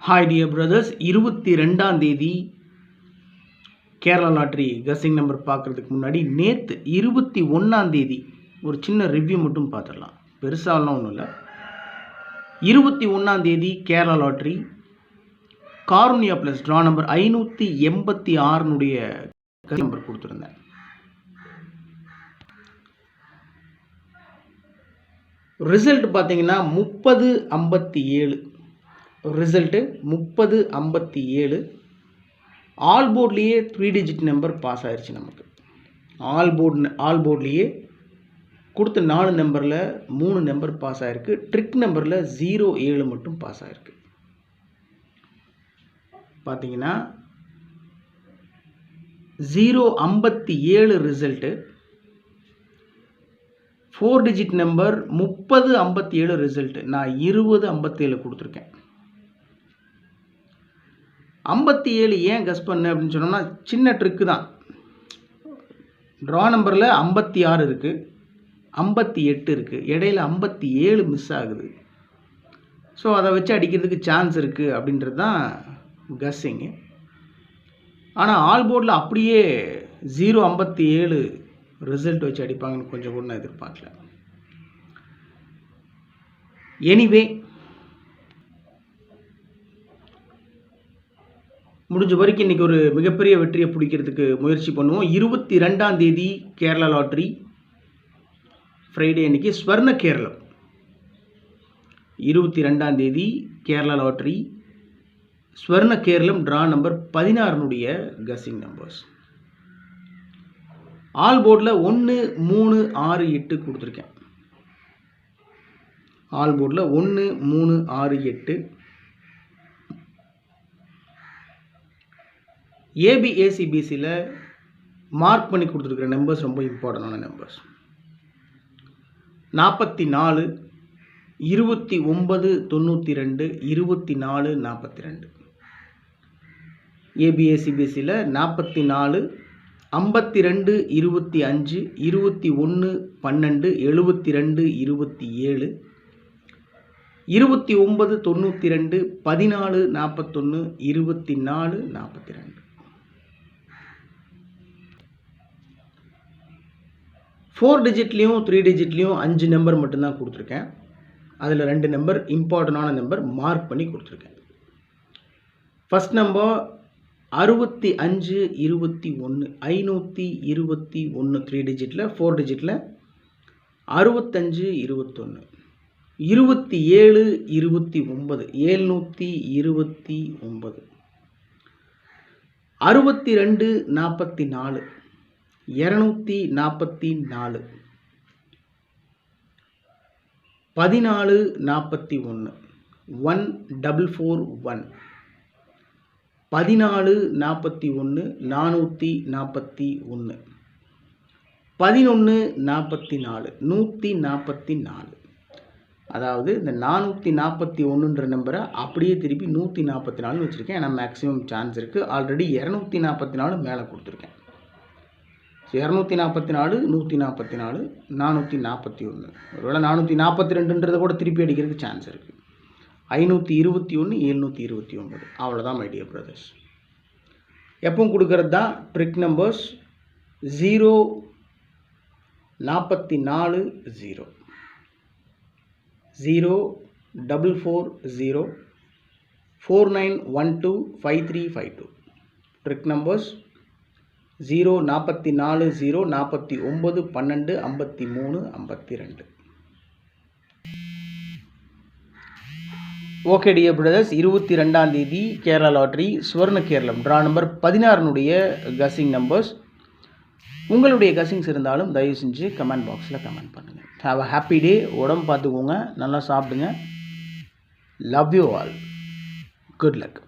Hi dear brothers, 22ஆம் தேதி Kerala lottery guessing number பார்க்குறதுக்கு முன்னாடி நேற்று 21ஆம் தேதி ஒரு சின்ன ரிவ்யூ மட்டும் பார்த்துடலாம். பெருசாலாம் ஒன்றும் இல்லை. 21ஆம் தேதி Kerala lottery Karunya plus draw number 586 guessing number கொடுத்துருந்தேன். ரிசல்ட் பார்த்தீங்கன்னா 3057. ரிசல்ட்டு 3057. ஆல் போர்ட்லேயே 3 டிஜிட் நம்பர் பாஸ் ஆயிடுச்சு. நமக்கு ஆல் போர்ட்லேயே கொடுத்த 4 நம்பரில் 3 நம்பர் பாஸ் ஆகிருக்கு. ட்ரிக் நம்பரில் 07 மட்டும் பாஸ் ஆகிருக்கு. பார்த்தீங்கன்னா 057 ரிசல்ட்டு. 4 digit number 3057 result. நான் 2057 கொடுத்துருக்கேன். 57 ஏன் கெஸ் பண்ணேன் அப்படின்னு சொன்னோம்னா, சின்ன ட்ரிக்கு தான். ட்ரா நம்பரில் 56 இருக்குது, 58 இருக்குது, இடையில 57 மிஸ் ஆகுது. ஸோ அதை வச்சு அடிக்கிறதுக்கு சான்ஸ் இருக்குது அப்படின்றது தான் கெஸ்ஸிங்கு. ஆனால் ஆல் போர்டில் அப்படியே 057 ரிசல்ட் வச்சு அடிப்பாங்கன்னு கொஞ்சம் கூட நான் எதிர்பார்க்கல. எனிவே முடிஞ்ச வரைக்கும் இன்றைக்கி ஒரு மிகப்பெரிய வெற்றியை பிடிக்கிறதுக்கு முயற்சி பண்ணுவோம். 22ஆம் தேதி கேரளா லாட்ரி ஃப்ரைடே அன்றைக்கி ஸ்வர்ண கேரளம். 22ஆம் தேதி Kerala lottery Swarna Keralam draw number 16 guessing numbers. All போர்டில் 1 3 6 8 கொடுத்துருக்கேன். ஆல் போர்டில் 1 3 6 8. ஏபிஏசிபிசியில் மார்க் பண்ணி கொடுத்துருக்குற நம்பர்ஸ் ரொம்ப இம்பார்ட்டண்டான நம்பர்ஸ். 44 29 92 24 42. ஏபிஏசிபிசியில் 44 52 25 21 12 72 27 29 92 14 41 24 42. 4 டிஜிட்லேயும் 3 டிஜிட்லேயும் 5 நம்பர் மட்டும்தான் கொடுத்துருக்கேன். அதில் 2 நம்பர் இம்பார்ட்டண்டான நம்பர் மார்க் பண்ணி கொடுத்துருக்கேன். First number 65 21 521 3 டிஜிட்டில், 4 டிஜிட்டில் 65 21 27 29 729 62 44 244 14 41 1441 14 41 441 11 44 144. அதாவது இந்த 441ன்ற நம்பரை அப்படியே திருப்பி 144 வச்சுருக்கேன். ஏன்னா மேக்ஸிமம் சான்ஸ் இருக்குது. ஆல்ரெடி 244 மேலே கொடுத்துருக்கேன். 244 144 441. ஒருவேளை 442ன்றதை கூட திருப்பி அடிக்கிறதுக்கு சான்ஸ் இருக்குது. 521 729. அவ்வளோதான் மை டியர் பிரதர்ஸ். எப்பவும் கொடுக்கறது தான் trick numbers. 0 44 0 0 440 4912 5352. Trick numbers 0 44 0 49 12 53 52. Okay dear brothers, 22ஆம் தேதி Kerala lottery Swarna Keralam draw number 16 guessing numbers. உங்களுடைய கெஸ்ஸிங்ஸ் இருந்தாலும் தயவு செஞ்சு கமெண்ட் பாக்ஸில் கமெண்ட் பண்ணுங்கள். Have a happy day. உடம்பு பார்த்துக்கோங்க, நல்லா சாப்பிடுங்க. Love you all. Good luck.